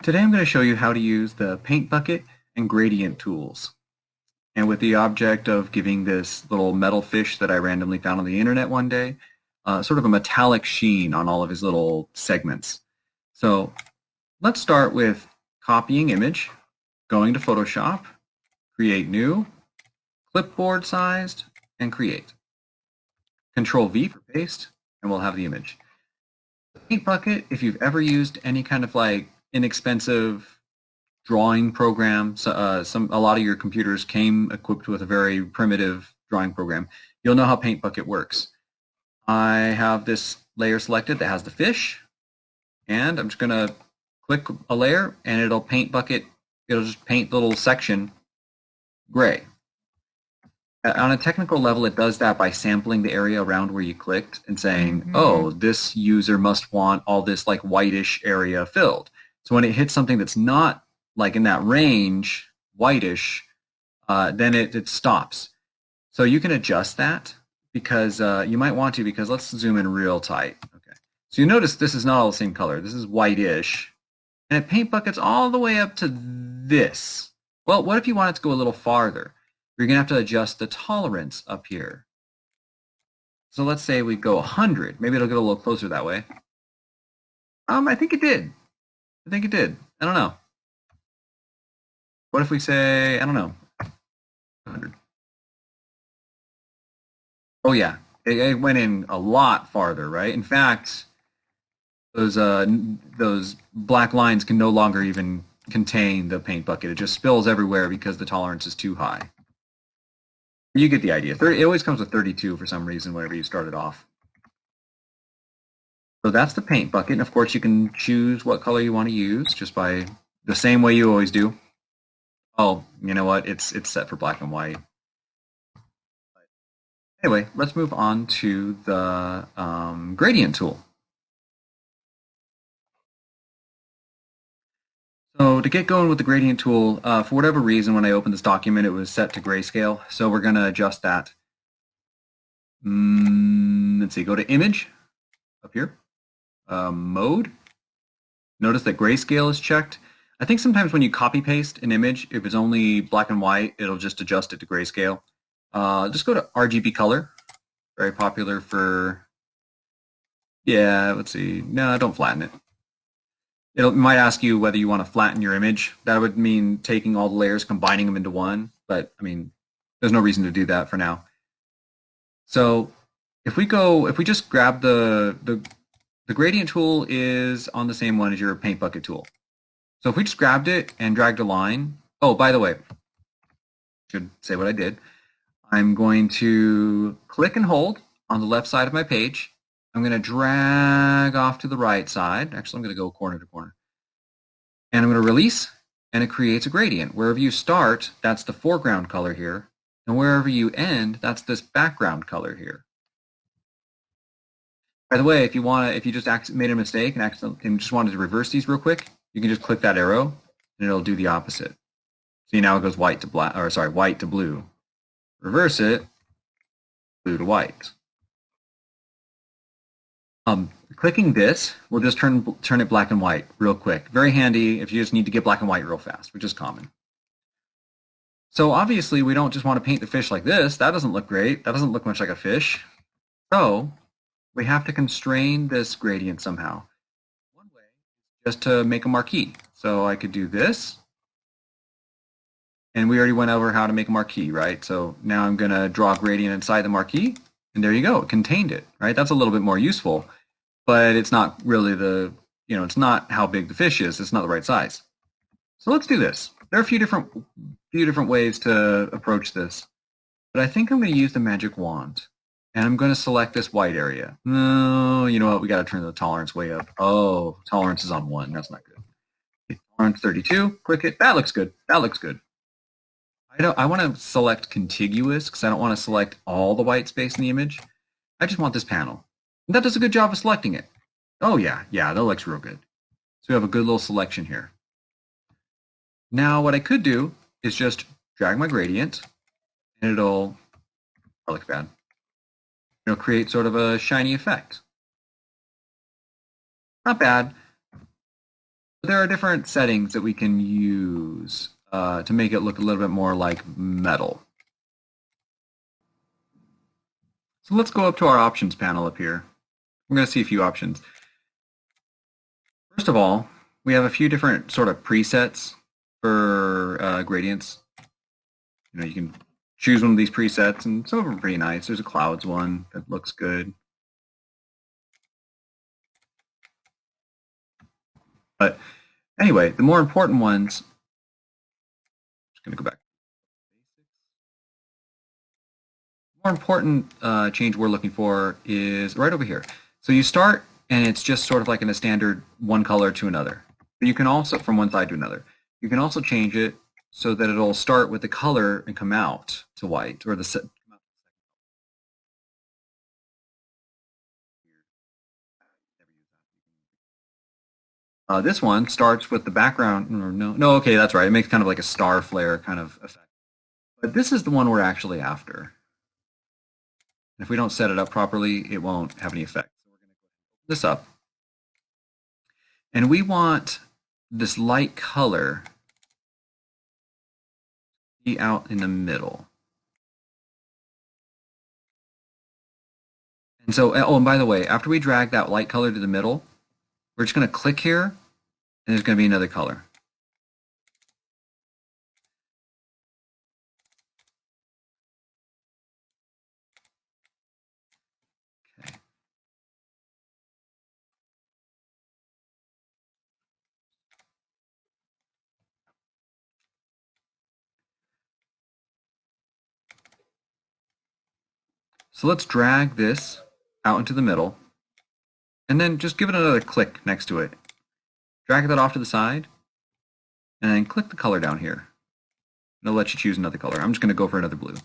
Today I'm going to show you how to use the paint bucket and gradient tools. And with the object of giving this little metal fish that I randomly found on the internet one day, sort of a metallic sheen on all of his little segments. So let's start with copying image, going to Photoshop, create new, clipboard sized, and create. Control V for paste, and we'll have the image. The paint bucket, if you've ever used any kind of like inexpensive drawing program, a lot of your computers came equipped with a very primitive drawing program, you'll know how Paint Bucket works. I have this layer selected that has the fish, and I'm just going to click a layer and it'll just paint the little section gray. On a technical level, it does that by sampling the area around where you clicked and saying, oh, this user must want all this like whitish area filled. So when it hits something that's not like in that range, whitish, then it stops. So you can adjust that because you might want to, because let's zoom in real tight. Okay. So you notice this is not all the same color. This is whitish. And it paint buckets all the way up to this. Well, what if you want it to go a little farther? You're going to have to adjust the tolerance up here. So let's say we go 100. Maybe it'll get a little closer that way. I think it did. I think it did. I don't know. What if we say, I don't know, 100? Oh yeah, it went in a lot farther, right? In fact, those black lines can no longer even contain the paint bucket. It just spills everywhere because the tolerance is too high. You get the idea. It always comes with 32 for some reason whenever you start it off. So that's the paint bucket. And of course, you can choose what color you want to use just by the same way you always do. Oh, you know what? It's set for black and white. Anyway, let's move on to the gradient tool. So to get going with the gradient tool, for whatever reason, when I opened this document, it was set to grayscale. So we're going to adjust that. Let's see, go to image up here, mode. Notice that grayscale is checked. I think sometimes when you copy paste an image, if it's only black and white, it'll just adjust it to grayscale. Just go to RGB color, very popular for, yeah, let's see. No, don't flatten it. It might ask you whether you want to flatten your image. That would mean taking all the layers, combining them into one. But I mean, there's no reason to do that for now. So if we just grab the gradient tool is on the same one as your paint bucket tool. So if we just grabbed it and dragged a line, oh, by the way, should say what I did. I'm going to click and hold on the left side of my page. I'm going to drag off to the right side. Actually, I'm going to go corner to corner. And I'm going to release, and it creates a gradient. Wherever you start, that's the foreground color here. And wherever you end, that's this background color here. By the way, if you just made a mistake and just wanted to reverse these real quick, you can just click that arrow, and it'll do the opposite. See, now it goes white to blue. Reverse it, blue to white. Clicking this will just turn it black and white real quick. Very handy if you just need to get black and white real fast, which is common. So obviously we don't just want to paint the fish like this. That doesn't look great. That doesn't look much like a fish. So we have to constrain this gradient somehow. One way is just to make a marquee. So I could do this. And we already went over how to make a marquee, right? So now I'm going to draw a gradient inside the marquee. And there you go. It contained it, right? That's a little bit more useful. But it's not really it's not how big the fish is. It's not the right size. So let's do this. There are a few different ways to approach this. But I think I'm going to use the magic wand. And I'm going to select this white area. No, you know what? We got to turn the tolerance way up. Oh, tolerance is on 1. That's not good. Okay, tolerance 32. Click it. That looks good. That looks good. I want to select contiguous because I don't want to select all the white space in the image. I just want this panel. And that does a good job of selecting it. Oh yeah, that looks real good. So we have a good little selection here. Now what I could do is just drag my gradient and that looks bad. It'll create sort of a shiny effect. Not bad. There are different settings that we can use to make it look a little bit more like metal. So let's go up to our options panel up here. We're going to see a few options. First of all, we have a few different sort of presets for gradients. You know, you can choose one of these presets, and some of them are pretty nice. There's a clouds one that looks good. But anyway, the more important ones, I'm just going to go back. The more important change we're looking for is right over here. So you start, and it's just sort of like in a standard one color to another. But you can also, from one side to another, you can also change it so that it'll start with the color and come out to white, or the this one starts with the background. No, okay, that's right. It makes kind of like a star flare kind of effect. But this is the one we're actually after. And if we don't set it up properly, it won't have any effect. So we're going to open this up. And we want this light color to be out in the middle. And so, oh, and by the way, after we drag that light color to the middle, we're just going to click here, and there's going to be another color. Okay. So let's drag this out into the middle, and then just give it another click next to it. Drag that off to the side, and then click the color down here. It'll let you choose another color. I'm just going to go for another blue.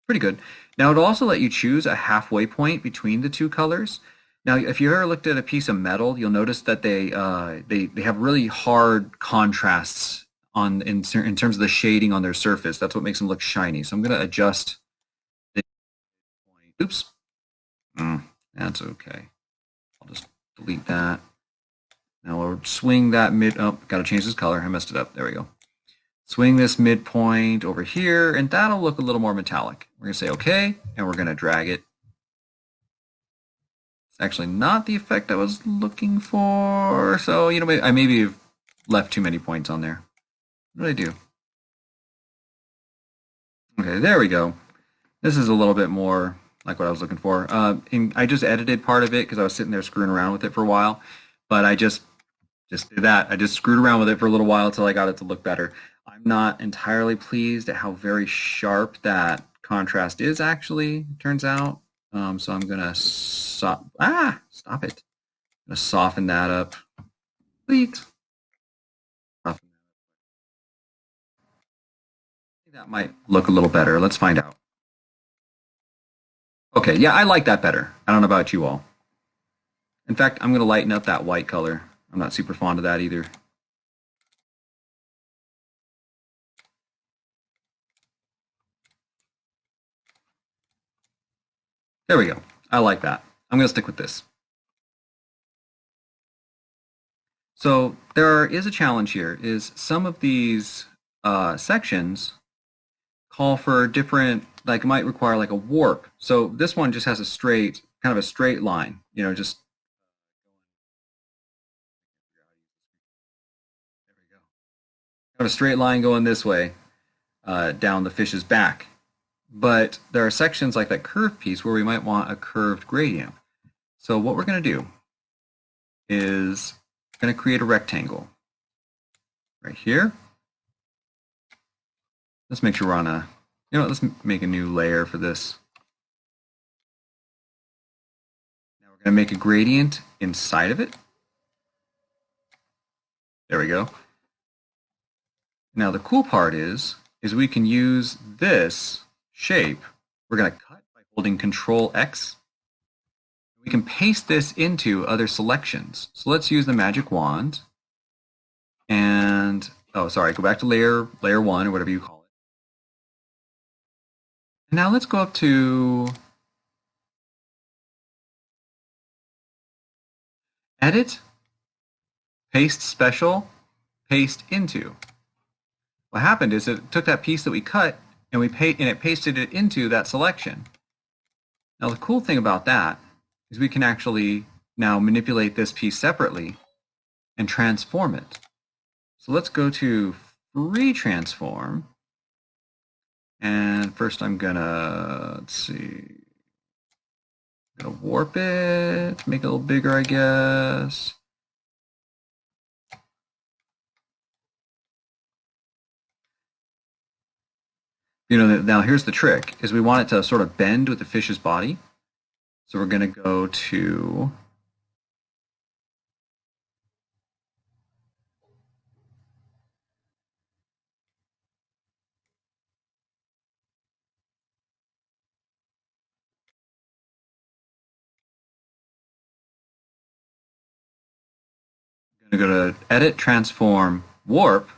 Pretty good. Now it'll also let you choose a halfway point between the two colors. Now, if you ever looked at a piece of metal, you'll notice that they have really hard contrasts in terms of the shading on their surface. That's what makes them look shiny. So I'm going to adjust the point. Oops. That's okay. I'll just delete that. Now we'll swing that oh, got to change this color. I messed it up. There we go. Swing this midpoint over here, and that'll look a little more metallic. We're going to say okay, and we're going to drag it. It's actually not the effect I was looking for. So, you know, I maybe have left too many points on there. What did I do? Okay, there we go. This is a little bit more like what I was looking for. I just edited part of it because I was sitting there screwing around with it for a while. But I just did that. I just screwed around with it for a little while until I got it to look better. I'm not entirely pleased at how very sharp that contrast is, actually, it turns out. So I'm going to stop it. I'm going to soften that up. Sweet. That might look a little better. Let's find out. Okay, yeah, I like that better. I don't know about you all. In fact, I'm going to lighten up that white color. I'm not super fond of that either. There we go. I like that. I'm going to stick with this. So there is a challenge here, is some of these sections call for different, like might require like a warp. So this one just has a straight, kind of a straight line, you know, just there we go. Have a straight line going this way down the fish's back. But there are sections like that curved piece where we might want a curved gradient. So what we're going to do is going to create a rectangle right here. Let's make sure we're on a, you know, let's make a new layer for this. Now we're going to make a gradient inside of it. There we go. Now the cool part is we can use this shape. We're going to cut by holding Control X. We can paste this into other selections. So let's use the magic wand. And, oh, sorry, go back to layer 1 or whatever you call it. And now let's go up to Edit paste special, paste into. What happened is it took that piece that we cut and it pasted it into that selection. Now the cool thing about that is we can actually now manipulate this piece separately and transform it. So let's go to free transform. And first I'm gonna, let's see, I'm gonna warp it, make it a little bigger, I guess. Now here's the trick, is we want it to sort of bend with the fish's body. So we're gonna go to go to Edit, Transform, Warp.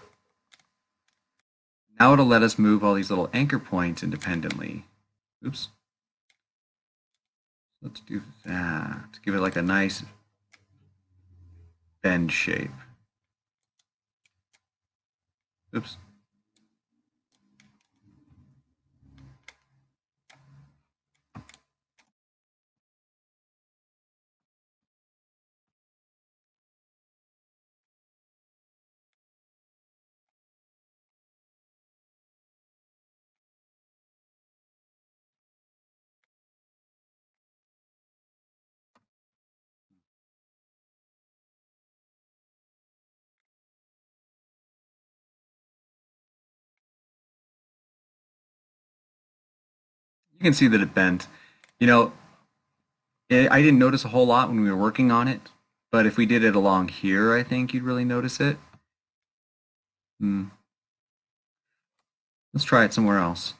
Now it'll let us move all these little anchor points independently. Oops. Let's do that. Give it like a nice bend shape. Oops. You can see that it bent. I didn't notice a whole lot when we were working on it, but if we did it along here, I think you'd really notice it. Let's try it somewhere else.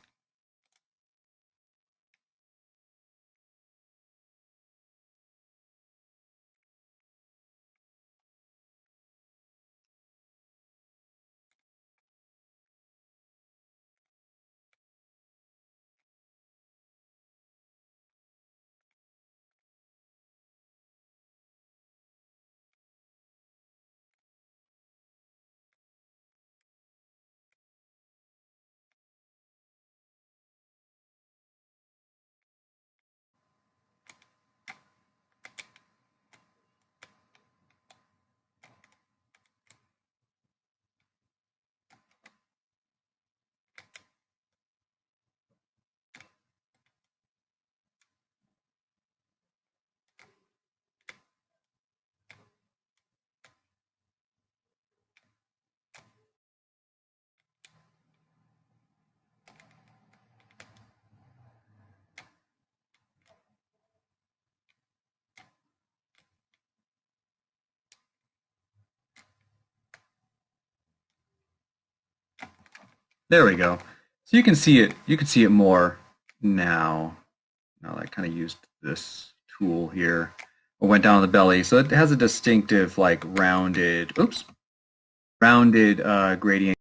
There we go. So you can see it more now. Now I kind of used this tool here. I went down the belly. So it has a distinctive like rounded gradient.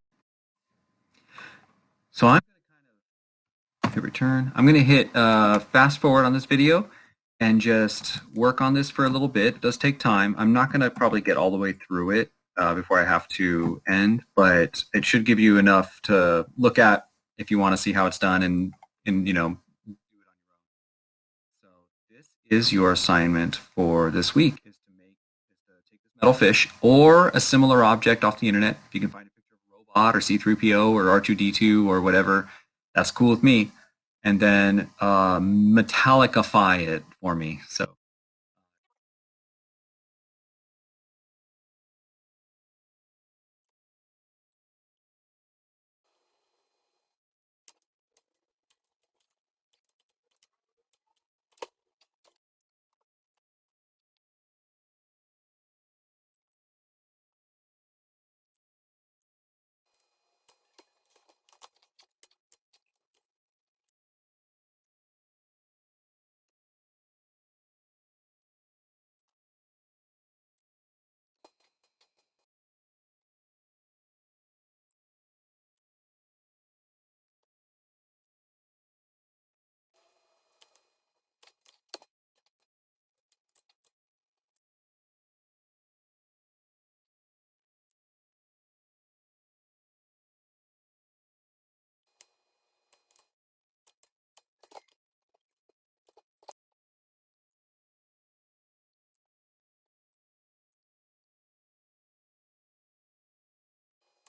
So I'm going to kind of hit return. I'm going to hit fast forward on this video and just work on this for a little bit. It does take time. I'm not going to probably get all the way through it before I have to end, but it should give you enough to look at if you want to see how it's done and do it on your own. So this is your assignment for this week, is to take this metal fish or a similar object off the internet. If you can find a picture of a robot or C-3PO or R2-D2 or whatever, that's cool with me. And then metallicify it for me. So